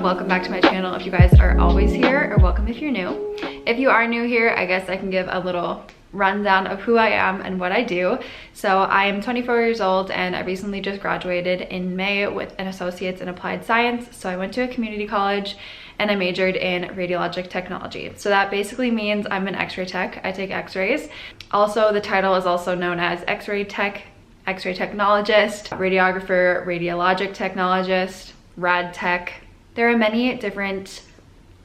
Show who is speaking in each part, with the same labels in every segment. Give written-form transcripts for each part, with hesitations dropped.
Speaker 1: welcome back to my channel if you guys are always here, or welcome if you're new. If you are new here, I guess I can give a little rundown of who I am and what I do. So I am 24 years old and I recently just graduated in May with an associate's in applied science. So I went to a community college and I majored in radiologic technology. So that basically means I'm an x-ray tech. I take x-rays. Also, the title is also known as x-ray tech, x-ray technologist, radiographer, radiologic technologist, rad tech. There are many different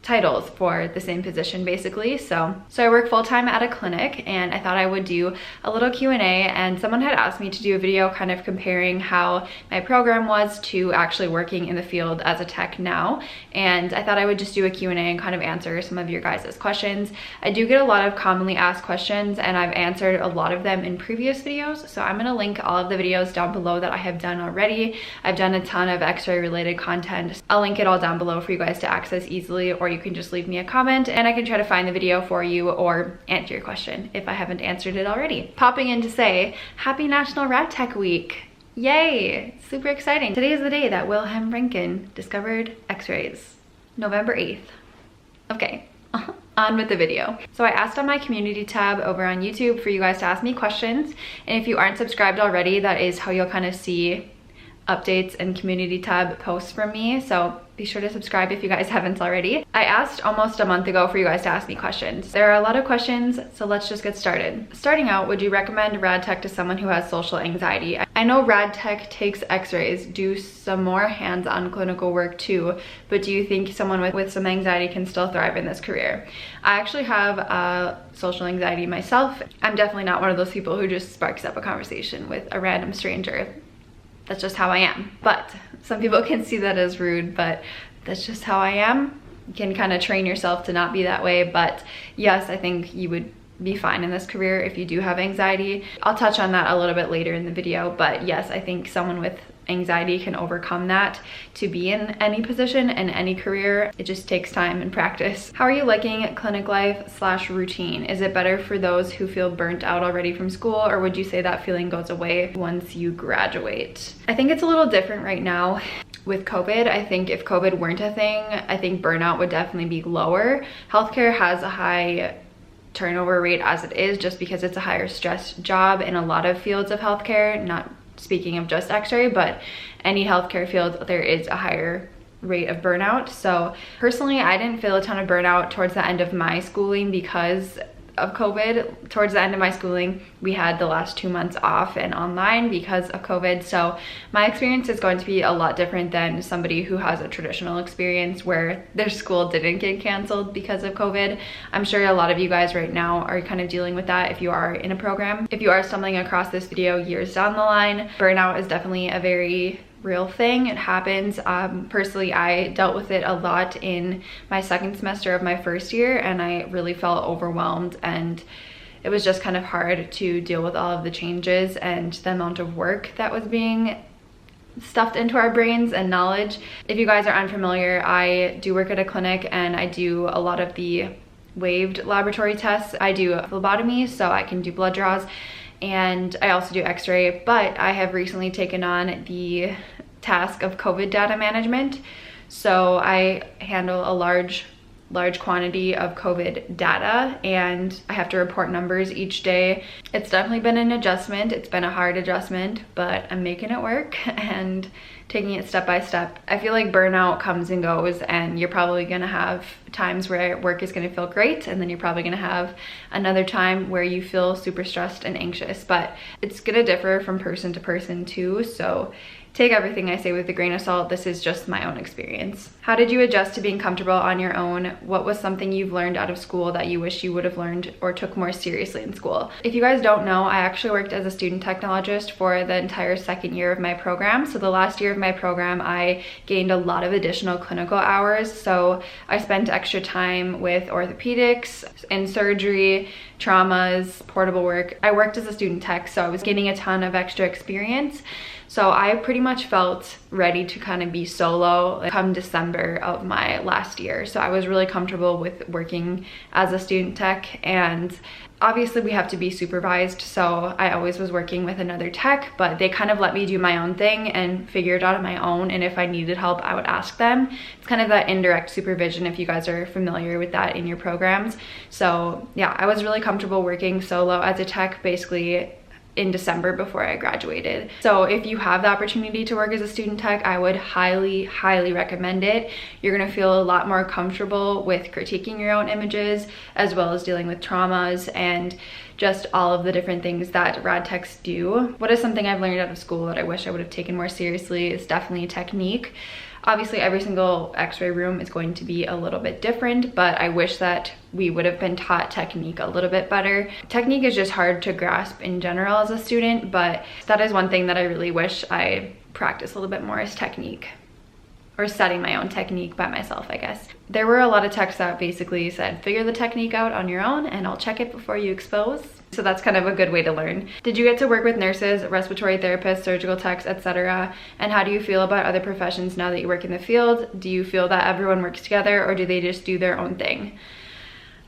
Speaker 1: titles for the same position basically. So I work full-time at a clinic and I thought I would do a little Q&A, and someone had asked me to do a video kind of comparing how my program was to actually working in the field as a tech now, and I thought I would just do a Q&A and kind of answer some of your guys' questions. I do get a lot of commonly asked questions and I've answered a lot of them in previous videos, so I'm going to link all of the videos down below that I have done already. I've done a ton of x-ray related content. I'll link it all down below for you guys to access easily, or you can just leave me a comment and I can try to find the video for you or answer your question if I haven't answered it already. Popping in to say happy National Rad Tech Week. Yay, super exciting. Today is the day that 𝙗𝙪𝙨𝙨 discovered x-rays, November 8th. Okay, on with the video. So I asked on my community tab over on YouTube for you guys to ask me questions, and if you aren't subscribed already, that is how you'll kind of see updates and community tab posts from me, so be sure to subscribe if you guys haven't already. I asked almost a month ago for you guys to ask me questions. There are a lot of questions, so let's just get started. Starting out, would you recommend rad tech to someone who has social anxiety? I know rad tech takes x-rays, do some more hands-on clinical work too, but do you think someone with some anxiety can still thrive in this career? I actually have social anxiety myself. I'm definitely not one of those people who just sparks up a conversation with a random stranger. That's just how I am. But some people can see that as rude, but that's just how I am. You can kind of train yourself to not be that way, but yes, I think you would be fine in this career if you do have anxiety. I'll touch on that a little bit later in the video, but yes, I think someone with anxiety can overcome that to be in any position and any career. It just takes time and practice. How are you liking clinic life / routine? Is it better for those who feel burnt out already from school, or would you say that feeling goes away once you graduate? I think it's a little different right now with COVID. I think if COVID weren't a thing, I think burnout would definitely be lower. Healthcare has a high turnover rate as it is, just because it's a higher stress job in a lot of fields of healthcare, not speaking of just x-ray, but any healthcare field, there is a higher rate of burnout. So personally, I didn't feel a ton of burnout towards the end of my schooling because of COVID. Towards the end of my schooling, we had the last 2 months off and online because of COVID. So my experience is going to be a lot different than somebody who has a traditional experience where their school didn't get canceled because of COVID. I'm sure a lot of you guys right now are kind of dealing with that if you are in a program. If you are stumbling across this video years down the line, burnout is definitely a very real thing. It happens. Personally, I dealt with it a lot in my second semester of my first year, and I really felt overwhelmed, and it was just kind of hard to deal with all of the changes and the amount of work that was being stuffed into our brains and knowledge. If you guys are unfamiliar, I do work at a clinic and I do a lot of the waived laboratory tests. I do a phlebotomy, so I can do blood draws, and I also do x-ray, but I have recently taken on the task of COVID data management. So I handle a large quantity of COVID data and I have to report numbers each day. It's definitely been an adjustment. It's been a hard adjustment, but I'm making it work and taking it step by step. I feel like burnout comes and goes, and you're probably gonna have times where work is gonna feel great, and then you're probably gonna have another time where you feel super stressed and anxious, but it's gonna differ from person to person too, so take everything I say with a grain of salt. This is just my own experience. How did you adjust to being comfortable on your own? What was something you've learned out of school that you wish you would have learned or took more seriously in school? If you guys don't know, I actually worked as a student technologist for the entire second year of my program. So the last year of my program, I gained a lot of additional clinical hours. So I spent extra time with orthopedics and surgery, traumas, portable work. I worked as a student tech, so I was getting a ton of extra experience. So I pretty much felt ready to kind of be solo come December of my last year. So I was really comfortable with working as a student tech, and obviously we have to be supervised, so I always was working with another tech, but they kind of let me do my own thing and figure it out on my own, and if I needed help I would ask them. It's kind of that indirect supervision, if you guys are familiar with that in your programs. So yeah, I was really comfortable working solo as a tech basically in December before I graduated. So if you have the opportunity to work as a student tech, I would highly recommend it. You're gonna feel a lot more comfortable with critiquing your own images, as well as dealing with traumas and just all of the different things that rad techs do. What is something I've learned out of school that I wish I would have taken more seriously is definitely technique. Obviously every single x-ray room is going to be a little bit different, but I wish that we would have been taught technique a little bit better. Technique is just hard to grasp in general as a student, but that is one thing that I really wish I practiced a little bit more, is technique, or setting my own technique by myself, I guess. There were a lot of techs that basically said, figure the technique out on your own and I'll check it before you expose. So that's kind of a good way to learn. Did you get to work with nurses, respiratory therapists, surgical techs, etc.? And how do you feel about other professions now that you work in the field? Do you feel that everyone works together, or do they just do their own thing?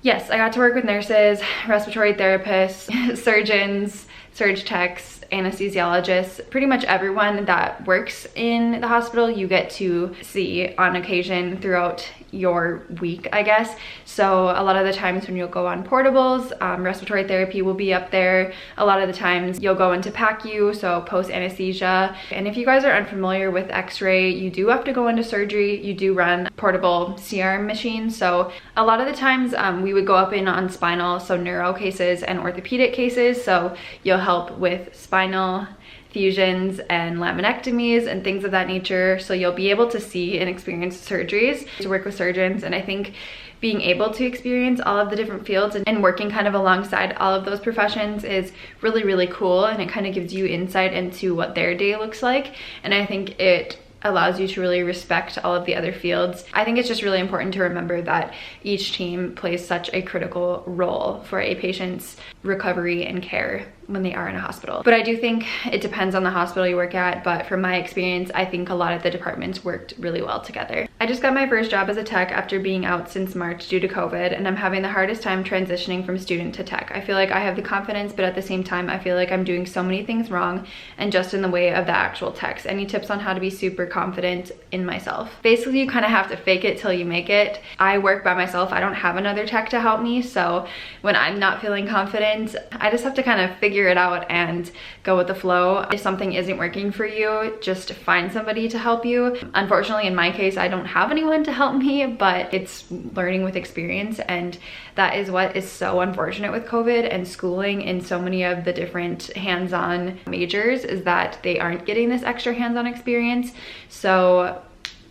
Speaker 1: Yes, I got to work with nurses, respiratory therapists, surgeons, surg techs, anesthesiologists, pretty much everyone that works in the hospital you get to see on occasion throughout your week, I guess. So a lot of the times when you'll go on portables, respiratory therapy will be up there. A lot of the times you'll go into PACU, so post anesthesia. And if you guys are unfamiliar with x-ray, you do have to go into surgery. You do run portable CR machines. So a lot of the times we would go up in on spinal, so neuro cases and orthopedic cases. So you'll help with spinal fusions and laminectomies and things of that nature. So you'll be able to see and experience surgeries, to work with surgeons. And I think being able to experience all of the different fields and working kind of alongside all of those professions is really cool, and it kind of gives you insight into what their day looks like. And I think it allows you to really respect all of the other fields. I think it's just really important to remember that each team plays such a critical role for a patient's recovery and care when they are in a hospital. But I do think it depends on the hospital you work at, but from my experience, I think a lot of the departments worked really well together. I just got my first job as a tech after being out since March due to COVID, and I'm having the hardest time transitioning from student to tech. I feel like I have the confidence, but at the same time, I feel like I'm doing so many things wrong and just in the way of the actual techs. Any tips on how to be super confident in myself? Basically, you kind of have to fake it till you make it. I work by myself. I don't have another tech to help me, so when I'm not feeling confident, I just have to kind of figure it out and go with the flow. If something isn't working for you, just find somebody to help you. Unfortunately, in my case, I don't have anyone to help me, but it's learning with experience, and that is what is so unfortunate with COVID and schooling in so many of the different hands-on majors, is that they aren't getting this extra hands-on experience. So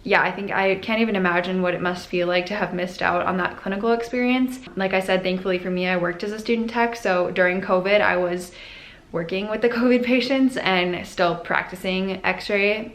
Speaker 1: yeah, I think I can't even imagine what it must feel like to have missed out on that clinical experience. Like I said, thankfully for me, I worked as a student tech, so during COVID, I was working with the COVID patients and still practicing x-ray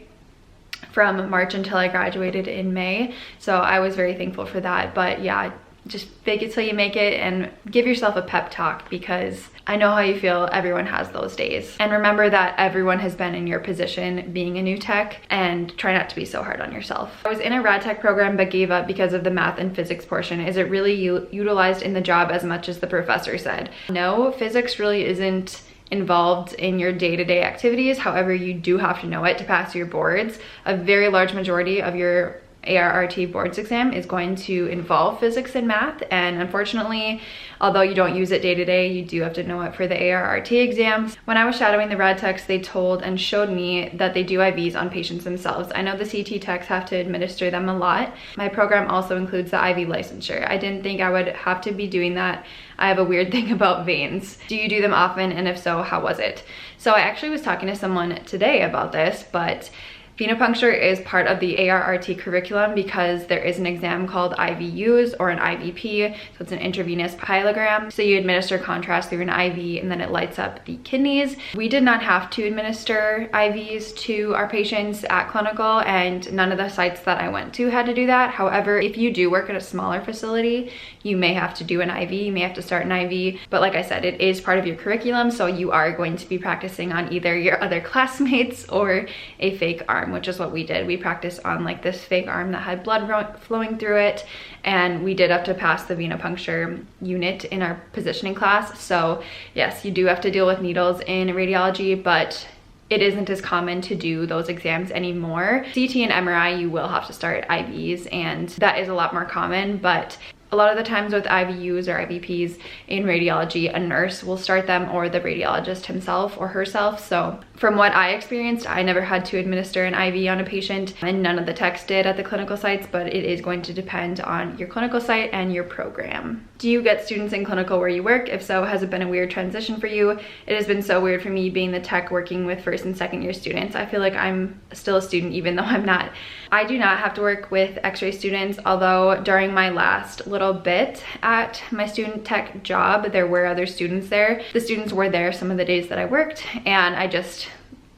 Speaker 1: from March until I graduated in May. So I was very thankful for that. But yeah, just fake it till you make it and give yourself a pep talk, because I know how you feel. Everyone has those days. And remember that everyone has been in your position being a new tech, and try not to be so hard on yourself. I was in a rad tech program but gave up because of the math and physics portion. Is it really utilized in the job as much as the professor said? No, physics really isn't involved in your day-to-day activities. However, you do have to know it to pass your boards. A very large majority of your ARRT boards exam is going to involve physics and math, and unfortunately, although you don't use it day to day, you do have to know it for the ARRT exams. When I was shadowing the rad techs, they told and showed me that they do IVs on patients themselves. I know the CT techs have to administer them a lot. My program also includes the IV licensure. I didn't think I would have to be doing that. I have a weird thing about veins. Do you do them often, and if so, how was it? So I actually was talking to someone today about this, but Venipuncture is part of the ARRT curriculum because there is an exam called IVUs or an IVP, so it's an intravenous pyelogram. So you administer contrast through an IV and then it lights up the kidneys. We did not have to administer IVs to our patients at clinical, and none of the sites that I went to had to do that. However, if you do work at a smaller facility, you may have to do an IV, you may have to start an IV, but like I said, it is part of your curriculum, so you are going to be practicing on either your other classmates or a fake arm, which is what we did. We practiced on like this fake arm that had blood flowing through it, and we did have to pass the venipuncture unit in our positioning class. So yes, you do have to deal with needles in radiology, but it isn't as common to do those exams anymore. CT and MRI, you will have to start IVs, and that is a lot more common, but a lot of the times with IVUs or IVPs in radiology, a nurse will start them or the radiologist himself or herself. So from what I experienced, I never had to administer an IV on a patient, and none of the techs did at the clinical sites, but it is going to depend on your clinical site and your program. Do you get students in clinical where you work? If so, has it been a weird transition for you? It has been so weird for me being the tech working with first and second year students. I feel like I'm still a student even though I'm not. I do not have to work with x-ray students, although during my last little bit at my student tech job, there were other students there. The students were there some of the days that I worked, and I just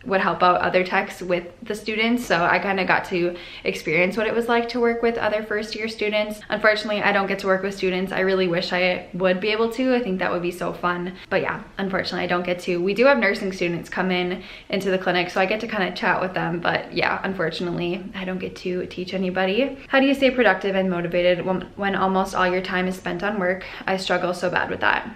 Speaker 1: would help out other techs with the students, so I kind of got to experience what it was like to work with other first year students. Unfortunately, I don't get to work with students. I really wish I would be able to. I think that would be so fun, but yeah, unfortunately I don't get to. We do have nursing students come into the clinic, so I get to kind of chat with them, but yeah, unfortunately I don't get to teach anybody. How do you stay productive and motivated when almost all your time is spent on work? I struggle so bad with that.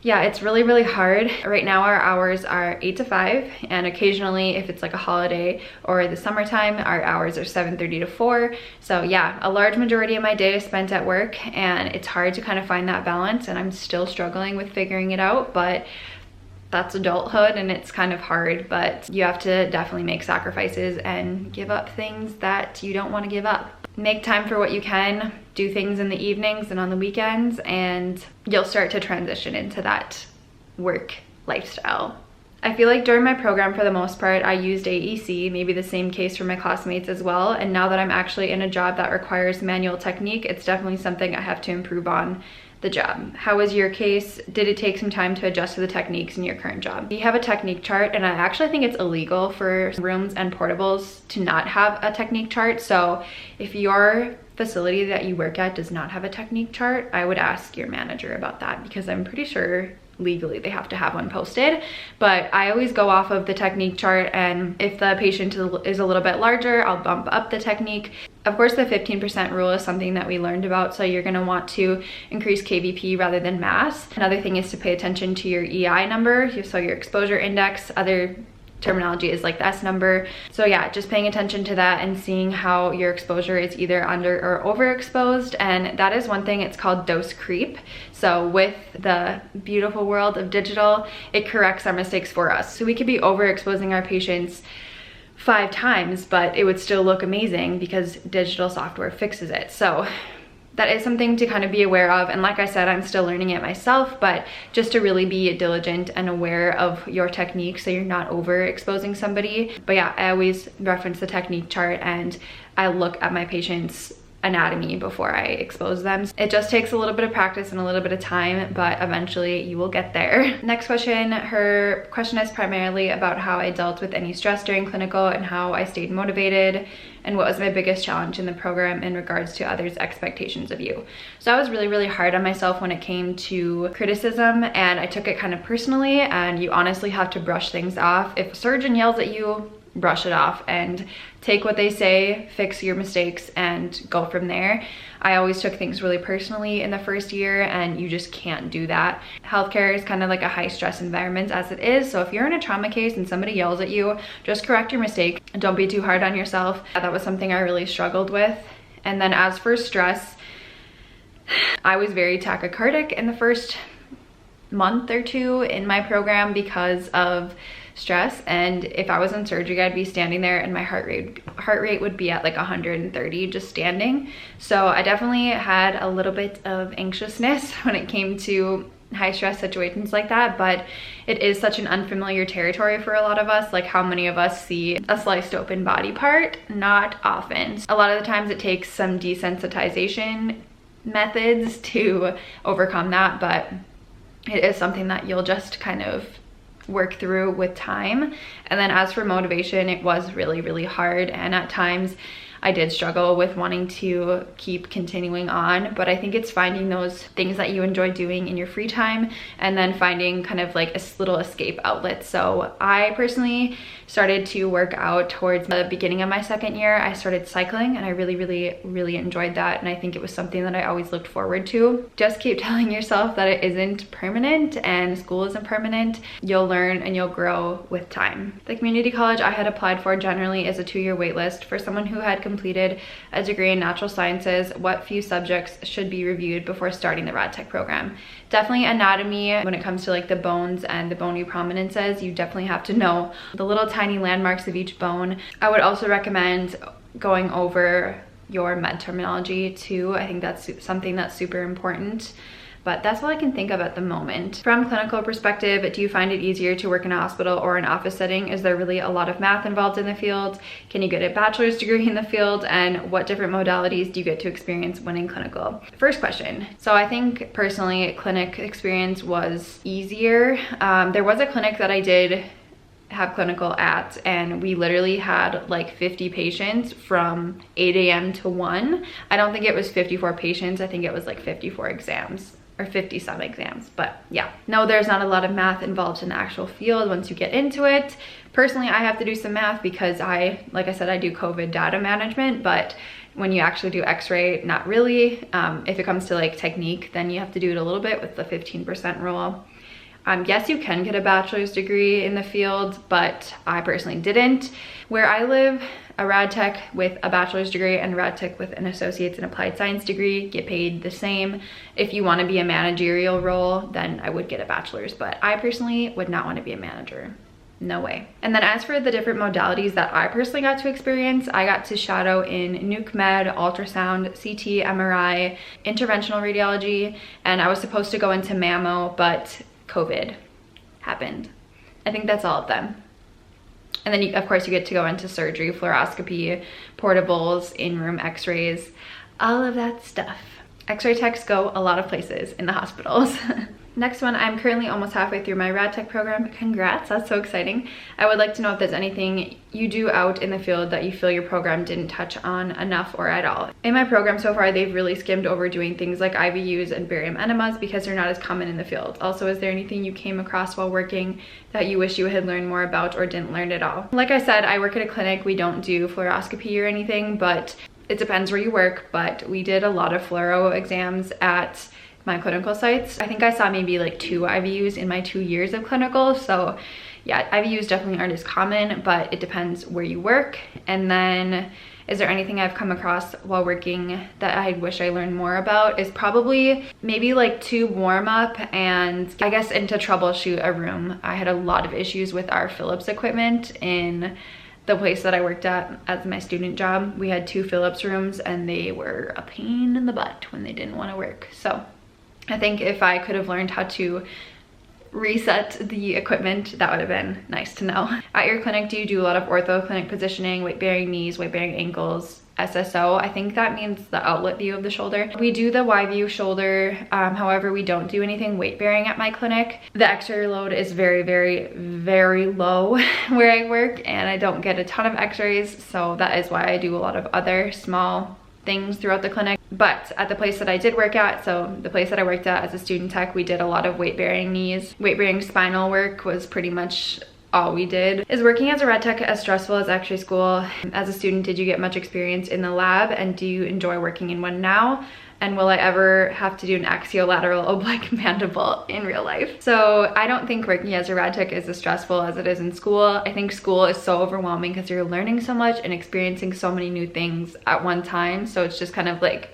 Speaker 1: Yeah, it's really, really hard. Right now our hours are 8 to 5, and occasionally if it's like a holiday or the summertime, our hours are 7:30 to 4. So yeah, a large majority of my day is spent at work, and it's hard to kind of find that balance, and I'm still struggling with figuring it out, but that's adulthood and it's kind of hard, but you have to definitely make sacrifices and give up things that you don't want to give up. Make time for what you can, do things in the evenings and on the weekends, and you'll start to transition into that work lifestyle. I feel like during my program, for the most part, I used AEC, maybe the same case for my classmates as well, and now that I'm actually in a job that requires manual technique, it's definitely something I have to improve on the job. How was your case? Did it take some time to adjust to the techniques in your current job? We have a technique chart, and I actually think it's illegal for rooms and portables to not have a technique chart. So if your facility that you work at does not have a technique chart, I would ask your manager about that, because I'm pretty sure legally they have to have one posted. But I always go off of the technique chart, and if the patient is a little bit larger, I'll bump up the technique. Of course, the 15% rule is something that we learned about, so you're gonna want to increase KVP rather than mass. Another thing is to pay attention to your EI number, so your exposure index. Other terminology is like the S number. So yeah, just paying attention to that and seeing how your exposure is either under or overexposed. And that is one thing, it's called dose creep. So with the beautiful world of digital, it corrects our mistakes for us. So we could be overexposing our patients 5 times, but it would still look amazing because digital software fixes it. So that is something to kind of be aware of. And like I said, I'm still learning it myself, but just to really be diligent and aware of your technique so you're not overexposing somebody. But yeah, I always reference the technique chart, and I look at my patients' anatomy before I expose them. It just takes a little bit of practice and a little bit of time, but eventually you will get there. Next question, her question is primarily about how I dealt with any stress during clinical and how I stayed motivated, and what was my biggest challenge in the program in regards to others' expectations of you. So I was really, really hard on myself when it came to criticism, and I took it kind of personally, and you honestly have to brush things off. If a surgeon yells at you, brush it off and take what they say, fix your mistakes, and go from there. I always took things really personally in the first year, and you just can't do that. Healthcare is kind of like a high stress environment as it is, so if you're in a trauma case and somebody yells at you, just correct your mistake. Don't be too hard on yourself. That was something I really struggled with. And then as for stress, I was very tachycardic in the first month or 2 in my program because of stress, and if I was in surgery, I'd be standing there and my heart rate would be at like 130 just standing. So I definitely had a little bit of anxiousness when it came to high stress situations like that, but it is such an unfamiliar territory for a lot of us. Like, how many of us see a sliced open body part? Not often. A lot of the times it takes some desensitization methods to overcome that, but it is something that you'll just kind of work through with time. And then as for motivation, it was really, really hard, and at times I did struggle with wanting to keep continuing on, but I think it's finding those things that you enjoy doing in your free time and then finding kind of like a little escape outlet. So I personally started to work out towards the beginning of my second year. I started cycling, and I really enjoyed that, and I think it was something that I always looked forward to. Just keep telling yourself that it isn't permanent and school isn't permanent. You'll learn and you'll grow with time. The community college I had applied for generally is a 2-year waitlist. For someone who had completed a degree in natural sciences, what few subjects should be reviewed before starting the rad tech program? Definitely anatomy. When it comes to like the bones and the bony prominences, you definitely have to know the little tiny landmarks of each bone. I would also recommend going over your med terminology too. I think that's something that's super important. But that's all I can think of at the moment. From clinical perspective, do you find it easier to work in a hospital or an office setting? Is there really a lot of math involved in the field? Can you get a bachelor's degree in the field? And what different modalities do you get to experience when in clinical? First question. So I think personally, clinic experience was easier. There was a clinic that I did have clinical at, and we literally had like 50 patients from 8 a.m. to 1. I don't think it was 54 patients. I think it was like 54 exams. Or 50 some exams, but yeah. No, there's not a lot of math involved in the actual field once you get into it. Personally, I have to do some math because like I said, I do COVID data management, but when you actually do x-ray, not really. If it comes to like technique, then you have to do it a little bit with the 15% rule. Yes, you can get a bachelor's degree in the field, but I personally didn't. Where I live, a rad tech with a bachelor's degree and a rad tech with an associate's in applied science degree get paid the same. If you want to be a managerial role, then I would get a bachelor's, but I personally would not want to be a manager. No way. And then as for the different modalities that I personally got to experience, I got to shadow in nuke med, ultrasound, CT, MRI, interventional radiology, and I was supposed to go into mammo, but COVID happened. I think that's all of them. And then of course you get to go into surgery, fluoroscopy, portables, in-room x-rays, all of that stuff. X-ray techs go a lot of places in the hospitals. Next one, I'm currently almost halfway through my rad tech program. Congrats, that's so exciting. I would like to know if there's anything you do out in the field that you feel your program didn't touch on enough or at all. In my program so far, they've really skimmed over doing things like IVUs and barium enemas because they're not as common in the field. Also, is there anything you came across while working that you wish you had learned more about or didn't learn at all? Like I said, I work at a clinic. We don't do fluoroscopy or anything, but it depends where you work. But we did a lot of fluoro exams at my clinical sites. I think I saw maybe like 2 IVUs in my 2 years of clinical. So yeah, IVUs definitely aren't as common, but it depends where you work. And then is there anything I've come across while working that I wish I learned more about? Is probably maybe like to warm up and I guess and to troubleshoot a room. I had a lot of issues with our Philips equipment in the place that I worked at as my student job. We had 2 Philips rooms and they were a pain in the butt when they didn't want to work. So I think if I could have learned how to reset the equipment, that would have been nice to know. At your clinic, do you do a lot of ortho clinic positioning, weight-bearing knees, weight-bearing ankles, SSO? I think that means the outlet view of the shoulder. We do the Y view shoulder, however, we don't do anything weight-bearing at my clinic. The x-ray load is very, very, very low where I work, and I don't get a ton of x-rays, so that is why I do a lot of other small things throughout the clinic. But at the place that I did work at, so the place that I worked at as a student tech, we did a lot of weight-bearing knees. Weight-bearing spinal work was pretty much all we did. Is working as a rad tech as stressful as x-ray school? As a student, did you get much experience in the lab, and do you enjoy working in one now? And will I ever have to do an axiolateral oblique mandible in real life? So I don't think working as a rad tech is as stressful as it is in school. I think school is so overwhelming because you're learning so much and experiencing so many new things at one time. So it's just kind of like,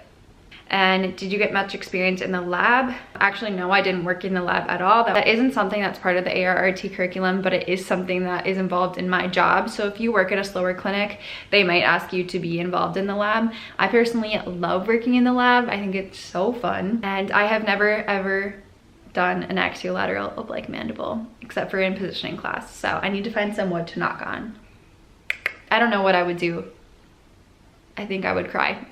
Speaker 1: and did you get much experience in the lab? Actually, no, I didn't work in the lab at all. That isn't something that's part of the ARRT curriculum, but it is something that is involved in my job. So if you work at a slower clinic, they might ask you to be involved in the lab. I personally love working in the lab. I think it's so fun. And I have never, ever done an axiolateral oblique mandible, except for in positioning class. So I need to find some wood to knock on. I don't know what I would do. I think I would cry.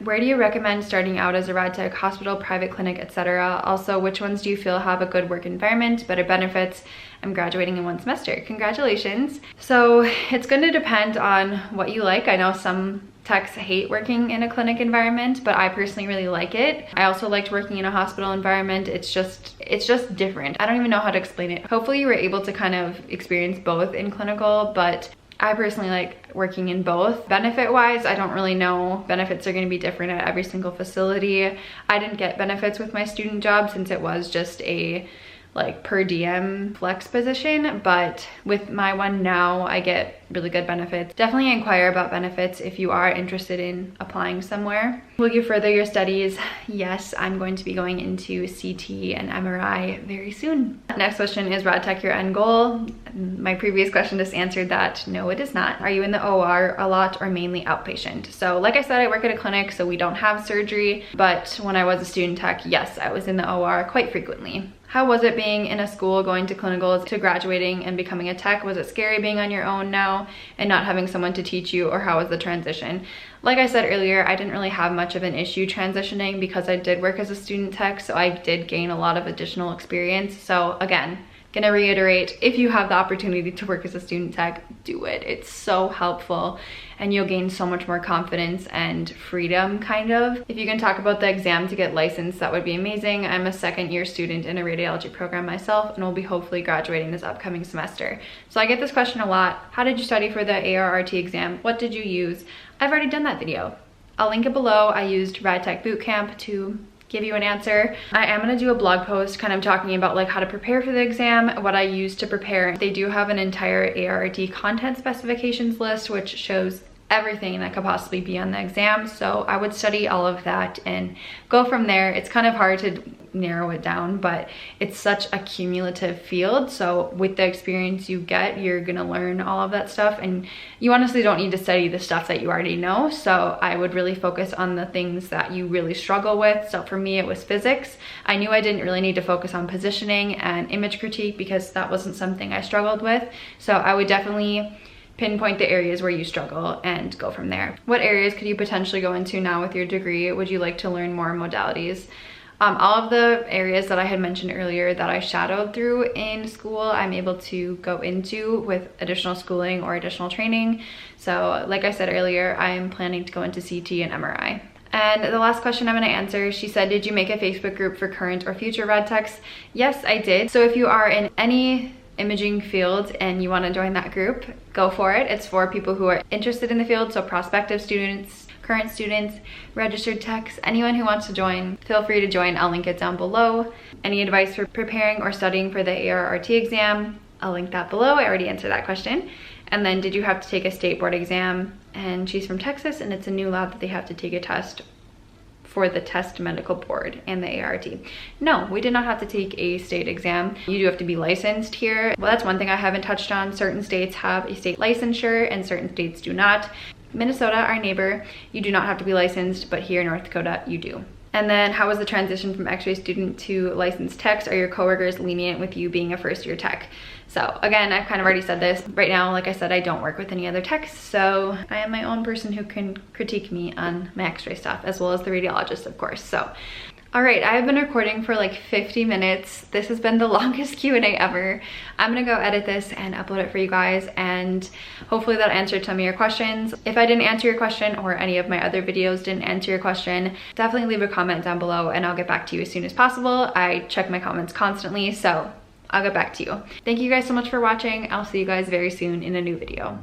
Speaker 1: Where do you recommend starting out as a rad tech? Hospital, private clinic, etc.? Also, which ones do you feel have a good work environment, better benefits? I'm graduating in 1 semester. Congratulations. So it's going to depend on what you like. I know some techs hate working in a clinic environment, but I personally really like it. I also liked working in a hospital environment. It's just different. I don't even know how to explain it. Hopefully you were able to kind of experience both in clinical, but I personally like working in both. Benefit wise, I don't really know. Benefits are going to be different at every single facility. I didn't get benefits with my student job since it was just a like per diem flex position, but with my one now I get really good benefits. Definitely inquire about benefits if you are interested in applying somewhere. Will you further your studies? Yes, I'm going to be going into CT and MRI very soon. Next question, is rad tech your end goal? My previous question just answered that. No, it is not. Are you in the OR a lot or mainly outpatient? So like I said, I work at a clinic, so we don't have surgery, but when I was a student tech, yes, I was in the OR quite frequently. How was it being in a school, going to clinicals, to graduating and becoming a tech? Was it scary being on your own now and not having someone to teach you, or how was the transition? Like I said earlier, I didn't really have much of an issue transitioning because I did work as a student tech, so I did gain a lot of additional experience. So again, gonna reiterate, if you have the opportunity to work as a student tech, do it. It's so helpful and you'll gain so much more confidence and freedom, kind of. If you can talk about the exam to get licensed, that would be amazing. I'm a 2nd year student in a radiology program myself and will be hopefully graduating this upcoming semester. So I get this question a lot. How did you study for the ARRT exam? What did you use? I've already done that video. I'll link it below. I used Rad Tech Bootcamp to give you an answer. I am gonna do a blog post kind of talking about like how to prepare for the exam, what I used to prepare. They do have an entire ARRT content specifications list, which shows everything that could possibly be on the exam. So I would study all of that and go from there. It's kind of hard to narrow it down, but it's such a cumulative field. So with the experience you get, you're gonna learn all of that stuff, and you honestly don't need to study the stuff that you already know. So I would really focus on the things that you really struggle with. So for me, it was physics. I knew I didn't really need to focus on positioning and image critique because that wasn't something I struggled with. So I would definitely pinpoint the areas where you struggle and go from there. What areas could you potentially go into now with your degree? Would you like to learn more modalities? All of the areas that I had mentioned earlier that I shadowed through in school, I'm able to go into with additional schooling or additional training. So like I said earlier, I'm planning to go into CT and MRI. And the last question I'm going to answer, she said, did you make a Facebook group for current or future rad techs? Yes, I did. So if you are in any imaging field and you want to join that group, go for it. It's for people who are interested in the field, so prospective students, current students, registered techs, anyone who wants to join, feel free to join. I'll link it down below. Any advice for preparing or studying for the ARRT exam? I'll link that below. I already answered that question. And then, did you have to take a state board exam? And she's from Texas, and it's a new law that they have to take a test for the test medical board and the ART. No, we did not have to take a state exam. You do have to be licensed here. Well, that's one thing I haven't touched on. Certain states have a state licensure and certain states do not. Minnesota, our neighbor, you do not have to be licensed, but here in North Dakota, you do. And then, how was the transition from x-ray student to licensed techs? Are your coworkers lenient with you being a first year tech? So again, I've kind of already said this. Right now, like I said, I don't work with any other techs, so I am my own person who can critique me on my x-ray stuff, as well as the radiologist, of course. So, all right, I've been recording for like 50 minutes. This has been the longest Q&A ever. I'm gonna go edit this and upload it for you guys, and hopefully that answered some of your questions. If I didn't answer your question, or any of my other videos didn't answer your question, definitely leave a comment down below and I'll get back to you as soon as possible. I check my comments constantly, so I'll get back to you. Thank you guys so much for watching. I'll see you guys very soon in a new video.